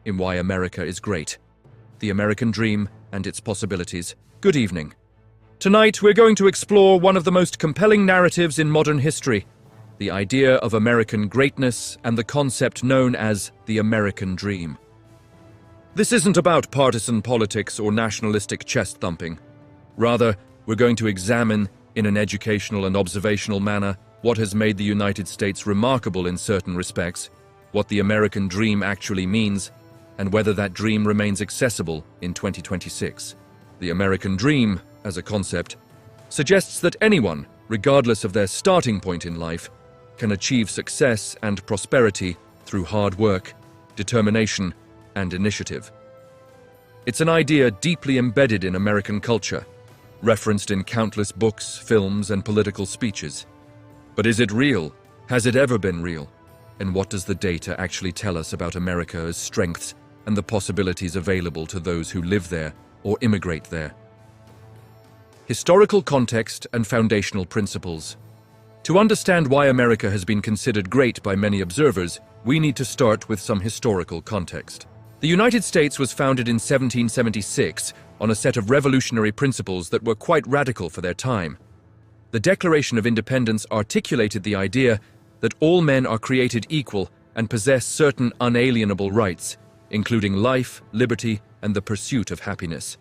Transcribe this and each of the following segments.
in why America is great. The American dream and its possibilities. Good evening. Tonight we're going to explore one of the most compelling narratives in modern history, the idea of American greatness and the concept known as the American dream. This isn't about partisan politics or nationalistic chest thumping. Rather, we're going to examine, in an educational and observational manner, what has made the United States remarkable in certain respects, what the American dream actually means, and whether that dream remains accessible in 2026. The American dream, as a concept, suggests that anyone, regardless of their starting point in life, can achieve success and prosperity through hard work, determination, and initiative. It's an idea deeply embedded in American culture, referenced in countless books, films, and political speeches. But is it real? Has it ever been real? And what does the data actually tell us about America's strengths and the possibilities available to those who live there or immigrate there? Historical context and foundational principles. To understand why America has been considered great by many observers, we need to start with some historical context. The United States was founded in 1776 on a set of revolutionary principles that were quite radical for their time. The Declaration of Independence articulated the idea that all men are created equal and possess certain unalienable rights, including life, liberty, and the pursuit of happiness.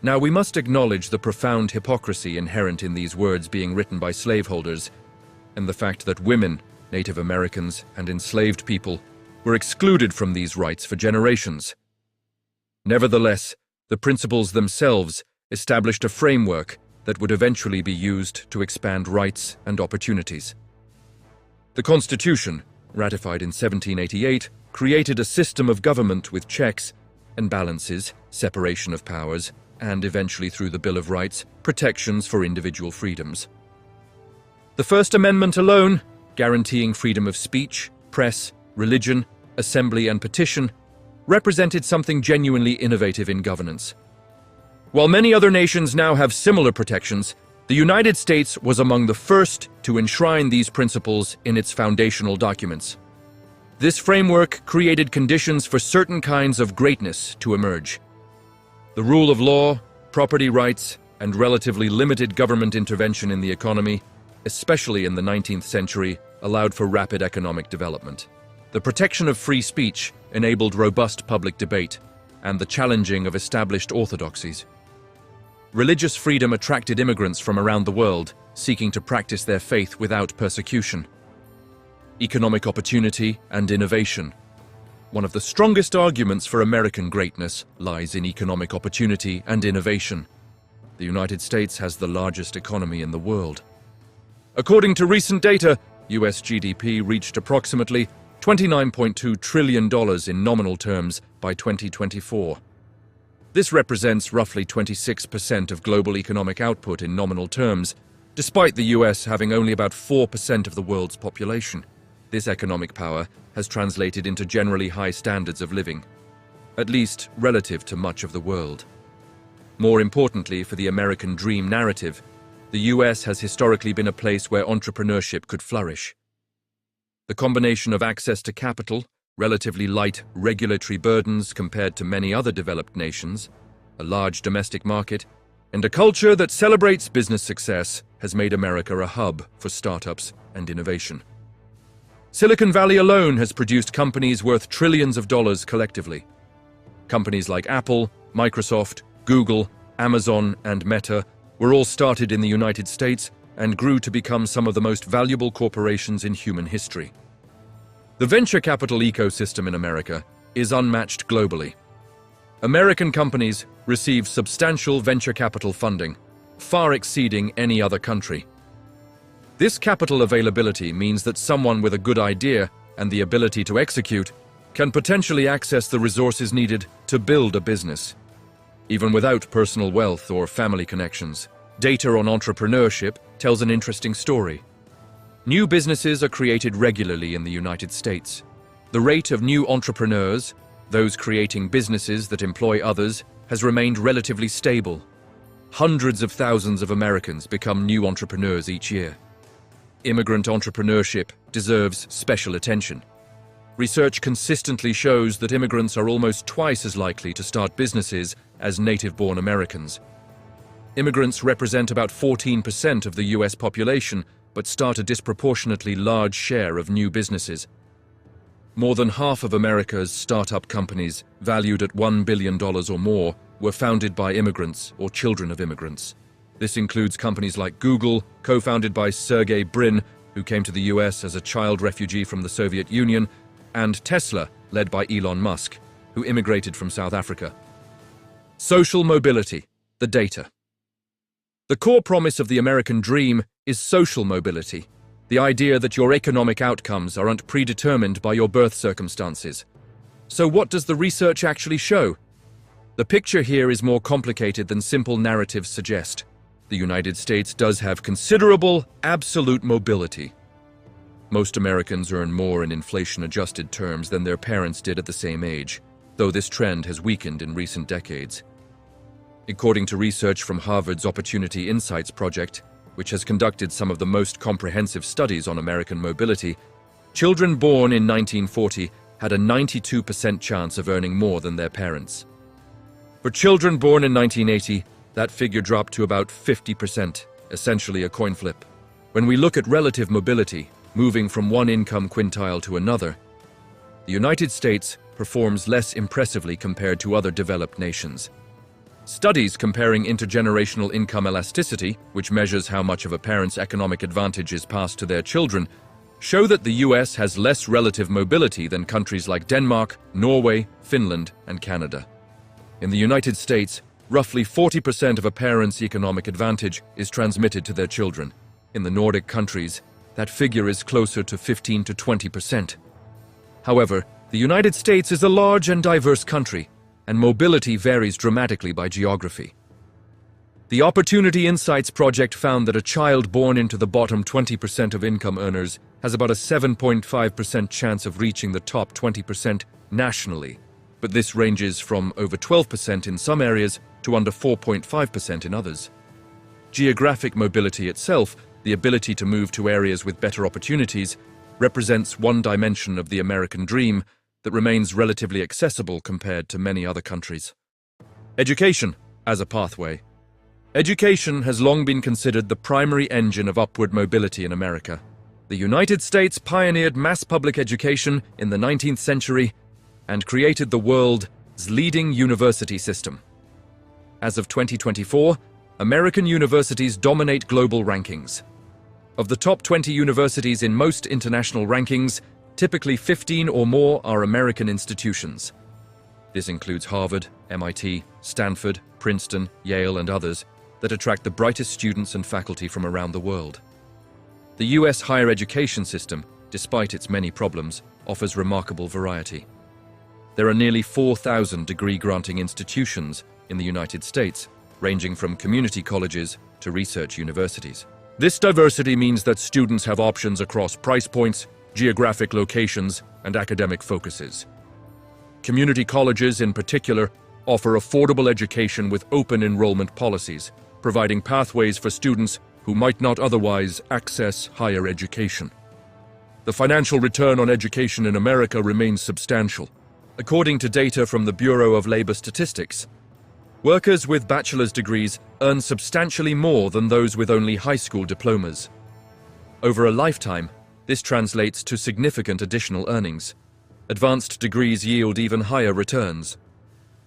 Now, we must acknowledge the profound hypocrisy inherent in these words being written by slaveholders, and the fact that women, Native Americans, and enslaved people were excluded from these rights for generations. Nevertheless, the principles themselves established a framework that would eventually be used to expand rights and opportunities. The Constitution, ratified in 1788, created a system of government with checks and balances, separation of powers, and eventually through the Bill of Rights, protections for individual freedoms. The First Amendment alone, guaranteeing freedom of speech, press, religion, assembly, and petition, represented something genuinely innovative in governance. While many other nations now have similar protections, the United States was among the first to enshrine these principles in its foundational documents. This framework created conditions for certain kinds of greatness to emerge. The rule of law, property rights, and relatively limited government intervention in the economy, especially in the 19th century, allowed for rapid economic development. The protection of free speech enabled robust public debate and the challenging of established orthodoxies. Religious freedom attracted immigrants from around the world, seeking to practice their faith without persecution. Economic opportunity and innovation. One of the strongest arguments for American greatness lies in economic opportunity and innovation. The United States has the largest economy in the world. According to recent data, US GDP reached approximately $29.2 trillion in nominal terms by 2024. This represents roughly 26% of global economic output in nominal terms, despite the US having only about 4% of the world's population. This economic power has translated into generally high standards of living, at least relative to much of the world. More importantly, for the American dream narrative, the US has historically been a place where entrepreneurship could flourish. The combination of access to capital, relatively light regulatory burdens compared to many other developed nations, a large domestic market, and a culture that celebrates business success has made America a hub for startups and innovation. Silicon Valley alone has produced companies worth trillions of dollars collectively. Companies like Apple, Microsoft, Google, Amazon, and Meta were all started in the United States and grew to become some of the most valuable corporations in human history. The venture capital ecosystem in America is unmatched globally. American companies receive substantial venture capital funding, far exceeding any other country. This capital availability means that someone with a good idea and the ability to execute can potentially access the resources needed to build a business. Even without personal wealth or family connections, data on entrepreneurship tells an interesting story. New businesses are created regularly in the United States. The rate of new entrepreneurs, those creating businesses that employ others, has remained relatively stable. Hundreds of thousands of Americans become new entrepreneurs each year. Immigrant entrepreneurship deserves special attention. Research consistently shows that immigrants are almost twice as likely to start businesses as native-born Americans. Immigrants represent about 14% of the US population, but start a disproportionately large share of new businesses. More than half of America's startup companies, valued at $1 billion or more, were founded by immigrants or children of immigrants. This includes companies like Google, co-founded by Sergey Brin, who came to the US as a child refugee from the Soviet Union, and Tesla, led by Elon Musk, who immigrated from South Africa. Social mobility, the data. The core promise of the American dream is social mobility, the idea that your economic outcomes aren't predetermined by your birth circumstances. So what does the research actually show? The picture here is more complicated than simple narratives suggest. The United States does have considerable absolute mobility. Most Americans earn more in inflation-adjusted terms than their parents did at the same age, though this trend has weakened in recent decades. According to research from Harvard's Opportunity Insights project, which has conducted some of the most comprehensive studies on American mobility, children born in 1940 had a 92% chance of earning more than their parents. For children born in 1980, that figure dropped to about 50%, essentially a coin flip. When we look at relative mobility, moving from one income quintile to another, the United States performs less impressively compared to other developed nations. Studies comparing intergenerational income elasticity, which measures how much of a parent's economic advantage is passed to their children, show that the US has less relative mobility than countries like Denmark, Norway, Finland, and Canada. In the United States, roughly 40% of a parent's economic advantage is transmitted to their children. In the Nordic countries, that figure is closer to 15 to 20%. However, the United States is a large and diverse country, and mobility varies dramatically by geography. The Opportunity Insights project found that a child born into the bottom 20% of income earners has about a 7.5% chance of reaching the top 20% nationally, but this ranges from over 12% in some areas to under 4.5% in others. Geographic mobility itself, the ability to move to areas with better opportunities, represents one dimension of the American dream that remains relatively accessible compared to many other countries. Education as a pathway. Education has long been considered the primary engine of upward mobility in America. The United States pioneered mass public education in the 19th century and created the world's leading university system. As of 2024, American universities dominate global rankings. Of the top 20 universities in most international rankings, typically 15 or more are American institutions. This includes Harvard, MIT, Stanford, Princeton, Yale, and others that attract the brightest students and faculty from around the world. The US higher education system, despite its many problems, offers remarkable variety. There are nearly 4,000 degree-granting institutions in the United States, ranging from community colleges to research universities. This diversity means that students have options across price points, geographic locations, and academic focuses. Community colleges, in particular, offer affordable education with open enrollment policies, providing pathways for students who might not otherwise access higher education. The financial return on education in America remains substantial. According to data from the Bureau of Labor Statistics, workers with bachelor's degrees earn substantially more than those with only high school diplomas. Over a lifetime, this translates to significant additional earnings. Advanced degrees yield even higher returns.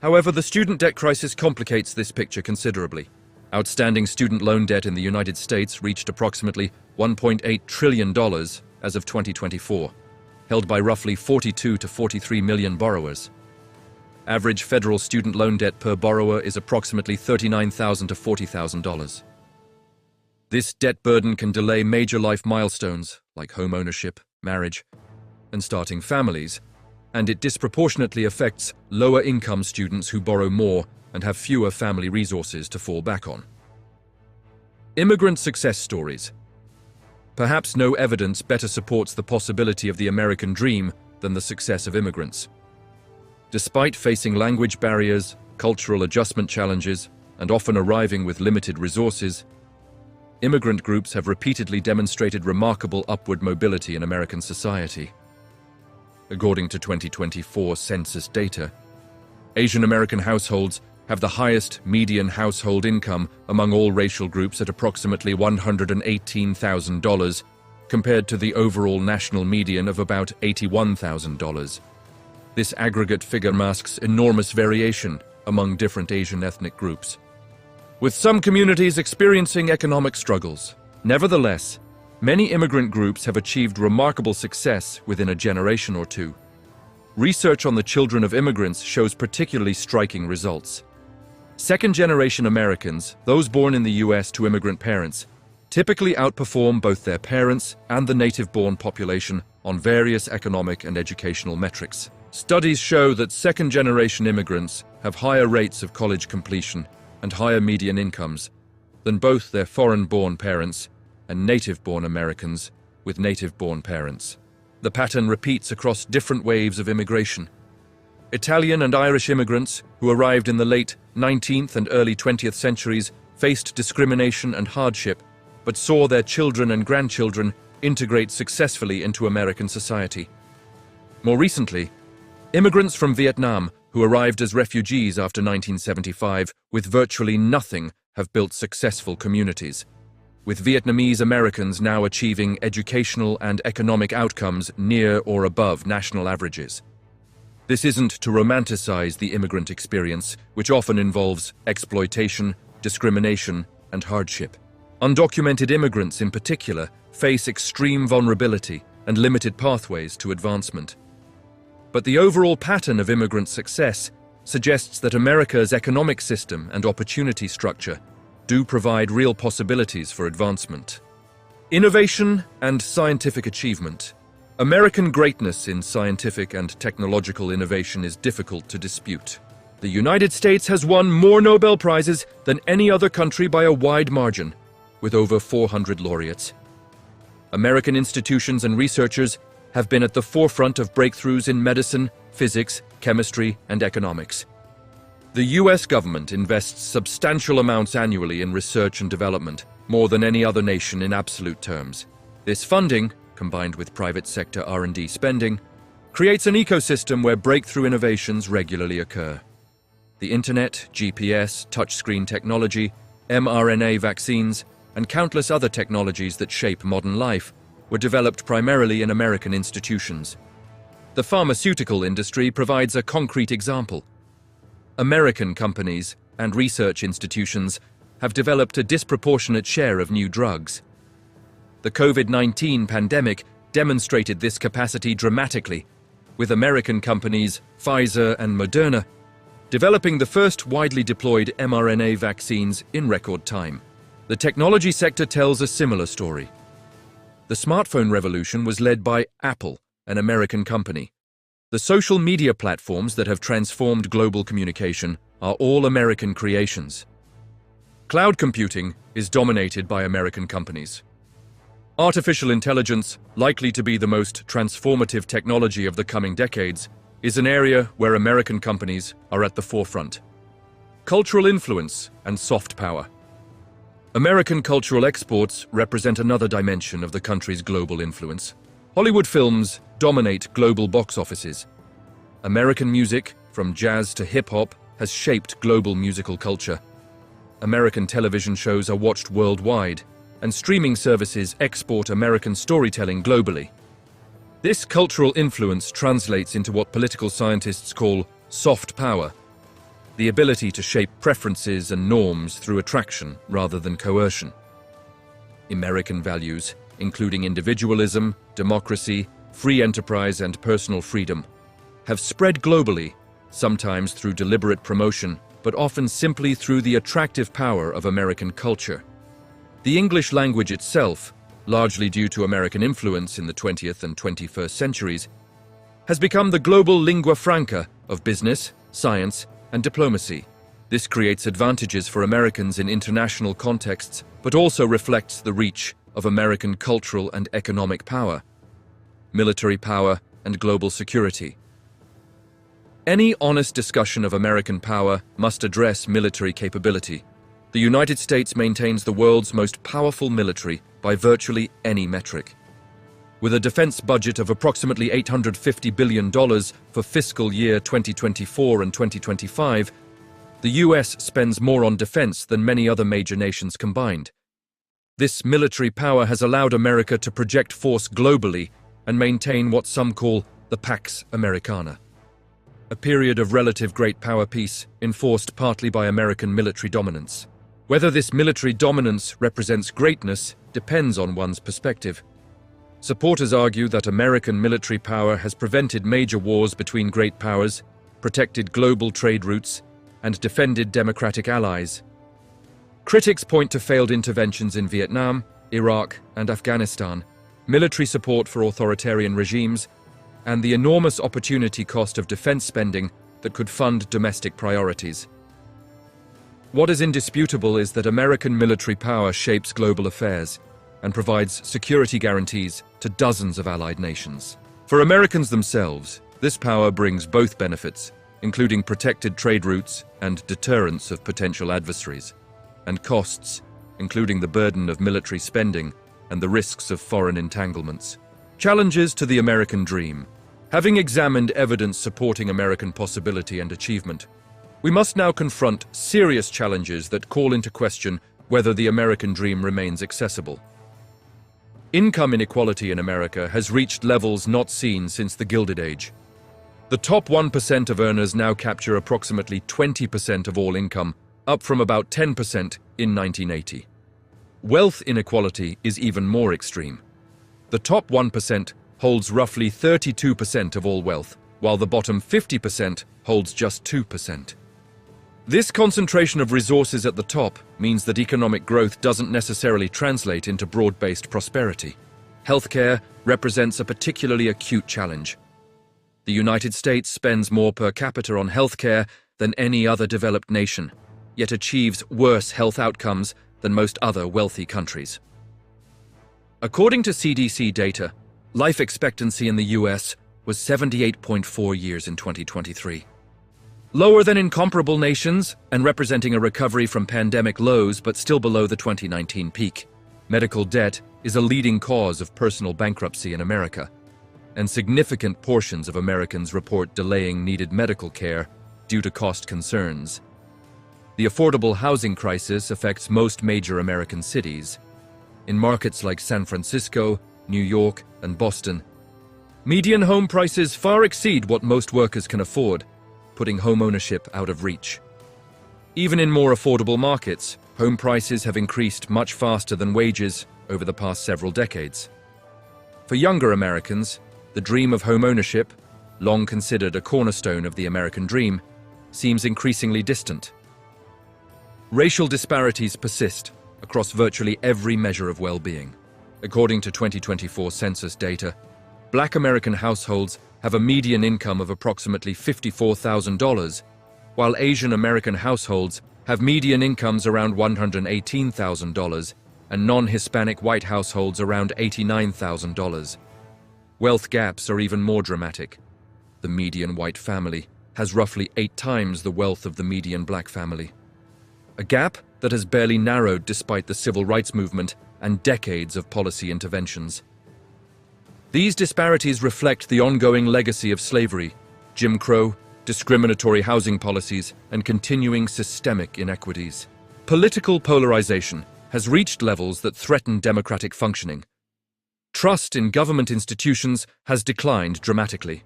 However, the student debt crisis complicates this picture considerably. Outstanding student loan debt in the United States reached approximately $1.8 trillion as of 2024, held by roughly 42 to 43 million borrowers. Average federal student loan debt per borrower is approximately $39,000 to $40,000. This debt burden can delay major life milestones like home ownership, marriage, and starting families, and it disproportionately affects lower-income students who borrow more and have fewer family resources to fall back on. Immigrant success stories. Perhaps no evidence better supports the possibility of the American dream than the success of immigrants. Despite facing language barriers, cultural adjustment challenges, and often arriving with limited resources, immigrant groups have repeatedly demonstrated remarkable upward mobility in American society. according to 2024 census data. Asian American households have the highest median household income among all racial groups at approximately $118,000, compared to the overall national median of about $81,000. This aggregate figure masks enormous variation among different Asian ethnic groups, with some communities experiencing economic struggles. Nevertheless, many immigrant groups have achieved remarkable success within a generation or two. Research on the children of immigrants shows particularly striking results. Second-generation Americans, those born in the US to immigrant parents, typically outperform both their parents and the native-born population on various economic and educational metrics. Studies show that second-generation immigrants have higher rates of college completion and higher median incomes than both their foreign-born parents and native-born Americans with native-born parents. The pattern repeats across different waves of immigration. Italian and Irish immigrants who arrived in the late 19th and early 20th centuries faced discrimination and hardship, but saw their children and grandchildren integrate successfully into American society. More recently, immigrants from Vietnam who arrived as refugees after 1975 with virtually nothing have built successful communities, with Vietnamese Americans now achieving educational and economic outcomes near or above national averages. This isn't to romanticize the immigrant experience, which often involves exploitation, discrimination, and hardship. Undocumented immigrants in particular face extreme vulnerability and limited pathways to advancement. But the overall pattern of immigrant success suggests that America's economic system and opportunity structure do provide real possibilities for advancement. Innovation and scientific achievement. American greatness in scientific and technological innovation is difficult to dispute. The United States has won more Nobel Prizes than any other country by a wide margin, with over 400 laureates. American institutions and researchers have been at the forefront of breakthroughs in medicine, physics, chemistry, and economics. The US government invests substantial amounts annually in research and development, more than any other nation in absolute terms. This funding, combined with private sector R&D spending, creates an ecosystem where breakthrough innovations regularly occur. The internet, GPS, touchscreen technology, mRNA vaccines, and countless other technologies that shape modern life were developed primarily in American institutions. The pharmaceutical industry provides a concrete example. American companies and research institutions have developed a disproportionate share of new drugs. The COVID-19 pandemic demonstrated this capacity dramatically, with American companies Pfizer and Moderna developing the first widely deployed mRNA vaccines in record time. The technology sector tells a similar story. The smartphone revolution was led by Apple, an American company. The social media platforms that have transformed global communication are all American creations. Cloud computing is dominated by American companies. Artificial intelligence, likely to be the most transformative technology of the coming decades, is an area where American companies are at the forefront. Cultural influence and soft power. American cultural exports represent another dimension of the country's global influence. Hollywood films dominate global box offices. American music, from jazz to hip-hop, has shaped global musical culture. American television shows are watched worldwide, and streaming services export American storytelling globally. This cultural influence translates into what political scientists call soft power, the ability to shape preferences and norms through attraction rather than coercion. American values, including individualism, democracy, free enterprise, and personal freedom, have spread globally, sometimes through deliberate promotion, but often simply through the attractive power of American culture. The English language itself, largely due to American influence in the 20th and 21st centuries, has become the global lingua franca of business, science, and diplomacy. This creates advantages for Americans in international contexts, but also reflects the reach of American cultural and economic power, military power, and global security. Any honest discussion of American power must address military capability. The United States maintains the world's most powerful military by virtually any metric. With a defense budget of approximately $850 billion for fiscal year 2024 and 2025, the US spends more on defense than many other major nations combined. This military power has allowed America to project force globally and maintain what some call the Pax Americana, a period of relative great power peace enforced partly by American military dominance. Whether this military dominance represents greatness depends on one's perspective. Supporters argue that American military power has prevented major wars between great powers, protected global trade routes, and defended democratic allies. Critics point to failed interventions in Vietnam, Iraq, and Afghanistan, military support for authoritarian regimes, and the enormous opportunity cost of defense spending that could fund domestic priorities. What is indisputable is that American military power shapes global affairs and provides security guarantees to dozens of allied nations. For Americans themselves, this power brings both benefits, including protected trade routes and deterrence of potential adversaries, and costs, including the burden of military spending and the risks of foreign entanglements. Challenges to the American dream. Having examined evidence supporting American possibility and achievement, we must now confront serious challenges that call into question whether the American dream remains accessible. Income inequality in America has reached levels not seen since the Gilded Age. The top 1% of earners now capture approximately 20% of all income, up from about 10% in 1980. Wealth inequality is even more extreme. The top 1% holds roughly 32% of all wealth, while the bottom 50% holds just 2%. This concentration of resources at the top means that economic growth doesn't necessarily translate into broad-based prosperity. Healthcare represents a particularly acute challenge. The United States spends more per capita on healthcare than any other developed nation, yet achieves worse health outcomes than most other wealthy countries. According to CDC data, life expectancy in the US was 78.4 years in 2023. Lower than in comparable nations and representing a recovery from pandemic lows but still below the 2019 peak. Medical debt is a leading cause of personal bankruptcy in America, and significant portions of Americans report delaying needed medical care due to cost concerns. The affordable housing crisis affects most major American cities. In markets like San Francisco, New York, and Boston, median home prices far exceed what most workers can afford, putting home ownership out of reach. Even in more affordable markets, home prices have increased much faster than wages over the past several decades. For younger Americans, the dream of home ownership, long considered a cornerstone of the American dream, seems increasingly distant. Racial disparities persist across virtually every measure of well-being. According to 2024 census data, Black American households have a median income of approximately $54,000, while Asian American households have median incomes around $118,000 and non-Hispanic white households around $89,000. Wealth gaps are even more dramatic. The median white family has roughly 8 times the wealth of the median black family. A gap that has barely narrowed despite the civil rights movement and decades of policy interventions. These disparities reflect the ongoing legacy of slavery, Jim Crow, discriminatory housing policies, and continuing systemic inequities. Political polarization has reached levels that threaten democratic functioning. Trust in government institutions has declined dramatically.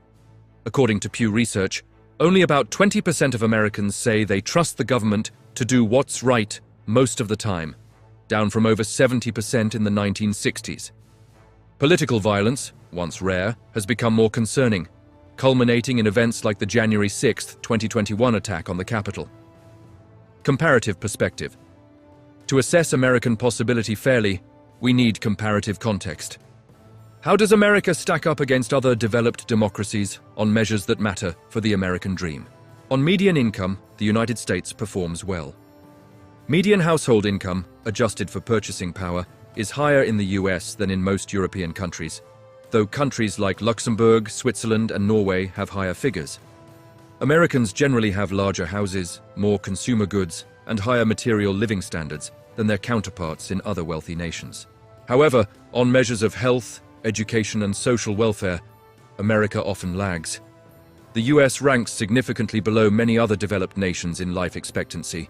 According to Pew Research, only about 20% of Americans say they trust the government to do what's right most of the time, down from over 70% in the 1960s. Political violence, once rare, has become more concerning, culminating in events like the January 6, 2021 attack on the Capitol. Comparative perspective. To assess American possibility fairly, we need comparative context. How does America stack up against other developed democracies on measures that matter for the American dream? On median income, the United States performs well. Median household income, adjusted for purchasing power, is higher in the US than in most European countries, though countries like Luxembourg, Switzerland, and Norway have higher figures. Americans generally have larger houses, more consumer goods, and higher material living standards than their counterparts in other wealthy nations. However, on measures of health, education, and social welfare, America often lags. The US ranks significantly below many other developed nations in life expectancy.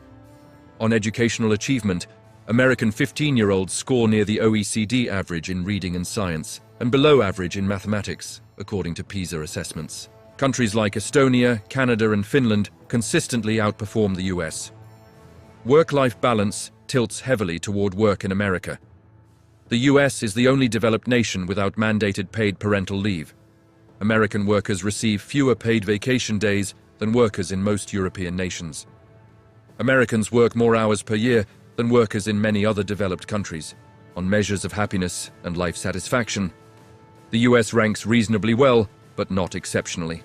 On educational achievement, American 15-year-olds score near the OECD average in reading and science, and below average in mathematics, according to PISA assessments. Countries like Estonia, Canada, and Finland consistently outperform the US. Work-life balance tilts heavily toward work in America. The US is the only developed nation without mandated paid parental leave. American workers receive fewer paid vacation days than workers in most European nations. Americans work more hours per year than workers in many other developed countries. On measures of happiness and life satisfaction, the US ranks reasonably well, but not exceptionally.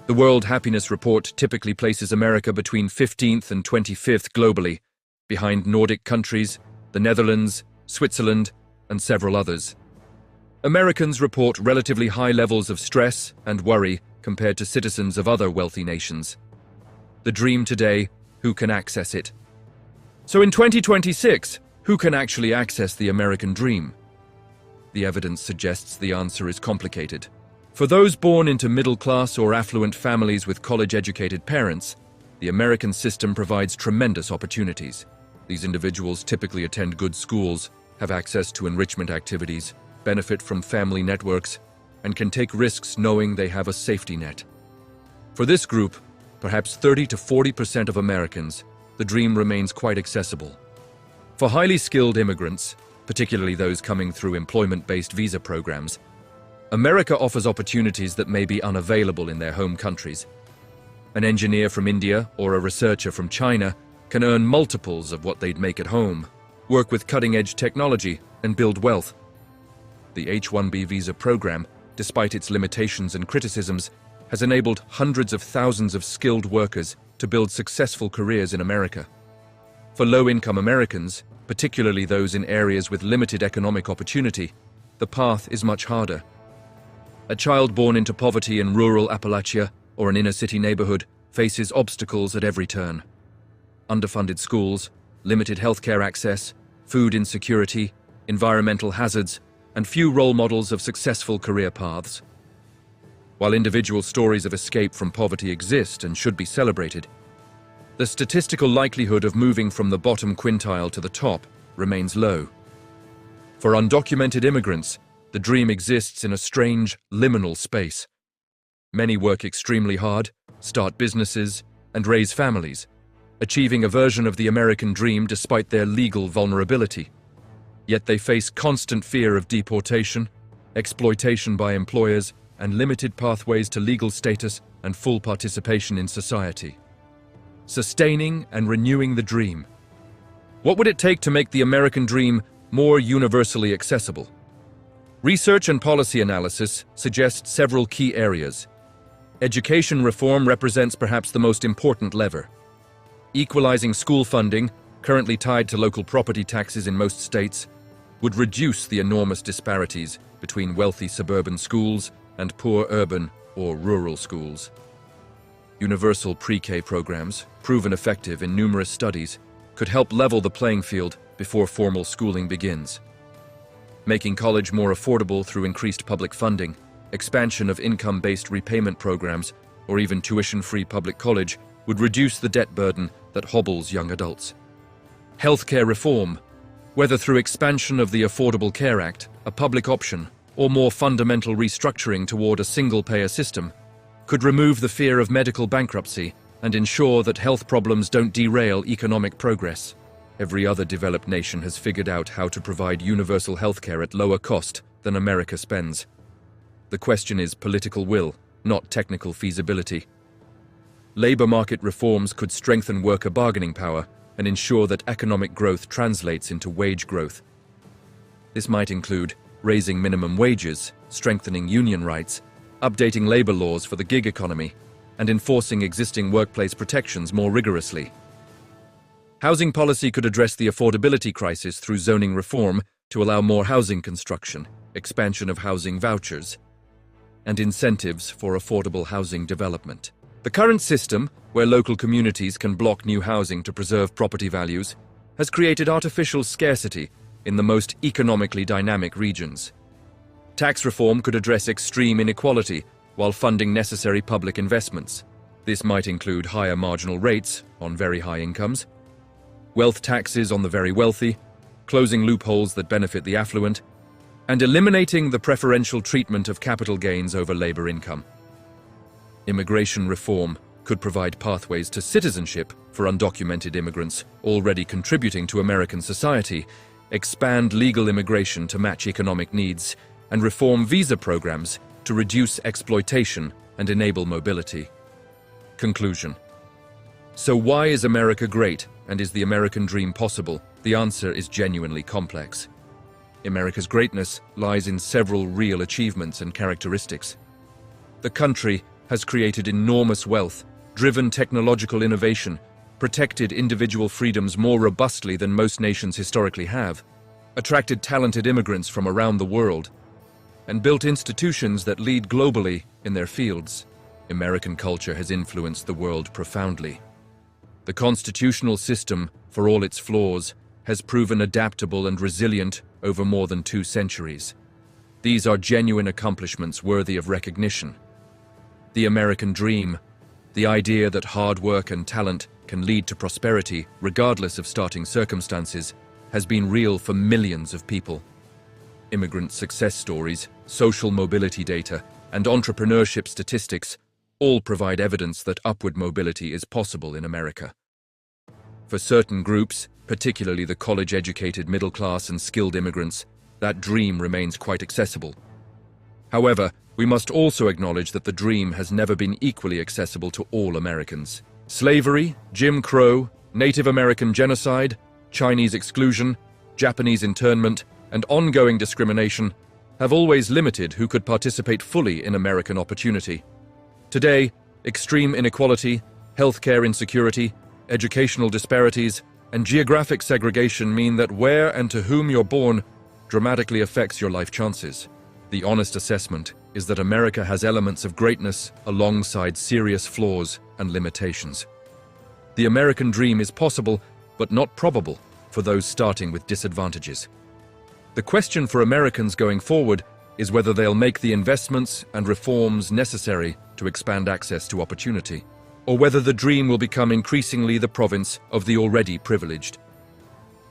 The World Happiness Report typically places America between 15th and 25th globally, behind Nordic countries, the Netherlands, Switzerland, and several others. Americans report relatively high levels of stress and worry compared to citizens of other wealthy nations. The dream today, who can access it? So in 2026, who can actually access the American dream? The evidence suggests the answer is complicated. For those born into middle-class or affluent families with college-educated parents, the American system provides tremendous opportunities. These individuals typically attend good schools, have access to enrichment activities, benefit from family networks, and can take risks knowing they have a safety net. For this group, perhaps 30 to 40% of Americans, the dream remains quite accessible. For highly skilled immigrants, particularly those coming through employment-based visa programs, America offers opportunities that may be unavailable in their home countries. An engineer from India or a researcher from China can earn multiples of what they'd make at home, work with cutting-edge technology, and build wealth. The H-1B visa program, despite its limitations and criticisms, has enabled hundreds of thousands of skilled workers to build successful careers in America. For low-income Americans, particularly those in areas with limited economic opportunity, the path is much harder. A child born into poverty in rural Appalachia or an inner-city neighborhood faces obstacles at every turn. Underfunded schools, limited healthcare access, food insecurity, environmental hazards, and few role models of successful career paths. While individual stories of escape from poverty exist and should be celebrated, the statistical likelihood of moving from the bottom quintile to the top remains low. For undocumented immigrants, the dream exists in a strange, liminal space. Many work extremely hard, start businesses, and raise families, achieving a version of the American dream despite their legal vulnerability. Yet they face constant fear of deportation, exploitation by employers, and limited pathways to legal status and full participation in society. Sustaining and renewing the dream. What would it take to make the American dream more universally accessible? Research and policy analysis suggest several key areas. Education reform represents perhaps the most important lever. Equalizing school funding, currently tied to local property taxes in most states, would reduce the enormous disparities between wealthy suburban schools and poor urban or rural schools. Universal pre-K programs, proven effective in numerous studies, could help level the playing field before formal schooling begins. Making college more affordable through increased public funding, expansion of income-based repayment programs, or even tuition-free public college would reduce the debt burden that hobbles young adults. Healthcare reform, whether through expansion of the Affordable Care Act, a public option, or more fundamental restructuring toward a single-payer system, could remove the fear of medical bankruptcy and ensure that health problems don't derail economic progress. Every other developed nation has figured out how to provide universal healthcare at lower cost than America spends. The question is political will, not technical feasibility. Labor market reforms could strengthen worker bargaining power and ensure that economic growth translates into wage growth. This might include raising minimum wages, strengthening union rights, updating labor laws for the gig economy, and enforcing existing workplace protections more rigorously. Housing policy could address the affordability crisis through zoning reform to allow more housing construction, expansion of housing vouchers, and incentives for affordable housing development. The current system, where local communities can block new housing to preserve property values, has created artificial scarcity in the most economically dynamic regions. Tax reform could address extreme inequality while funding necessary public investments. This might include higher marginal rates on very high incomes, wealth taxes on the very wealthy, closing loopholes that benefit the affluent, and eliminating the preferential treatment of capital gains over labor income. Immigration reform could provide pathways to citizenship for undocumented immigrants already contributing to American society, expand legal immigration to match economic needs, and reform visa programs to reduce exploitation and enable mobility. Conclusion. So why is America great, and is the American dream possible? The answer is genuinely complex. America's greatness lies in several real achievements and characteristics. The country has created enormous wealth, driven technological innovation, protected individual freedoms more robustly than most nations historically have, attracted talented immigrants from around the world, and built institutions that lead globally in their fields. American culture has influenced the world profoundly. The constitutional system, for all its flaws, has proven adaptable and resilient over more than 2 centuries. These are genuine accomplishments worthy of recognition. The American dream, the idea that hard work and talent can lead to prosperity regardless of starting circumstances, has been real for millions of people. Immigrant success stories, social mobility data, and entrepreneurship statistics all provide evidence that upward mobility is possible in America. For certain groups, particularly the college-educated middle class and skilled immigrants, that dream remains quite accessible. However, we must also acknowledge that the dream has never been equally accessible to all Americans. Slavery, Jim Crow, Native American genocide, Chinese exclusion, Japanese internment, and ongoing discrimination have always limited who could participate fully in American opportunity. Today, extreme inequality, healthcare insecurity, educational disparities, and geographic segregation mean that where and to whom you're born dramatically affects your life chances. The honest assessment is that America has elements of greatness alongside serious flaws and limitations. The American dream is possible, but not probable, for those starting with disadvantages. The question for Americans going forward is whether they'll make the investments and reforms necessary to expand access to opportunity, or whether the dream will become increasingly the province of the already privileged.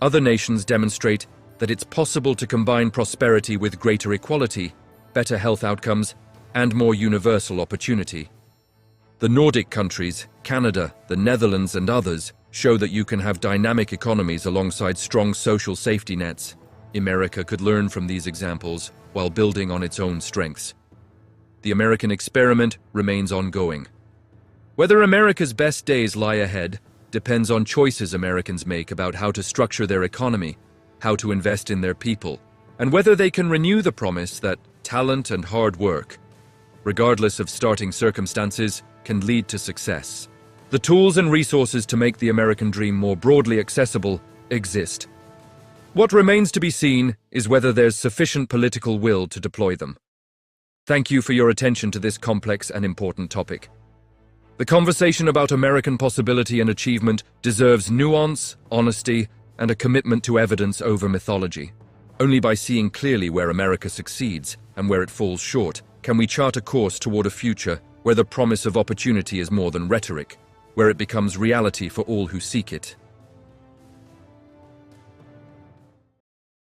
Other nations demonstrate that it's possible to combine prosperity with greater equality, better health outcomes, and more universal opportunity. The Nordic countries, Canada, the Netherlands, and others show that you can have dynamic economies alongside strong social safety nets. America could learn from these examples while building on its own strengths. The American experiment remains ongoing. Whether America's best days lie ahead depends on choices Americans make about how to structure their economy, how to invest in their people, and whether they can renew the promise that talent and hard work, regardless of starting circumstances, can lead to success. The tools and resources to make the American dream more broadly accessible exist. What remains to be seen is whether there's sufficient political will to deploy them. Thank you for your attention to this complex and important topic. The conversation about American possibility and achievement deserves nuance, honesty, and a commitment to evidence over mythology. Only by seeing clearly where America succeeds and where it falls short can we chart a course toward a future where the promise of opportunity is more than rhetoric, where it becomes reality for all who seek it.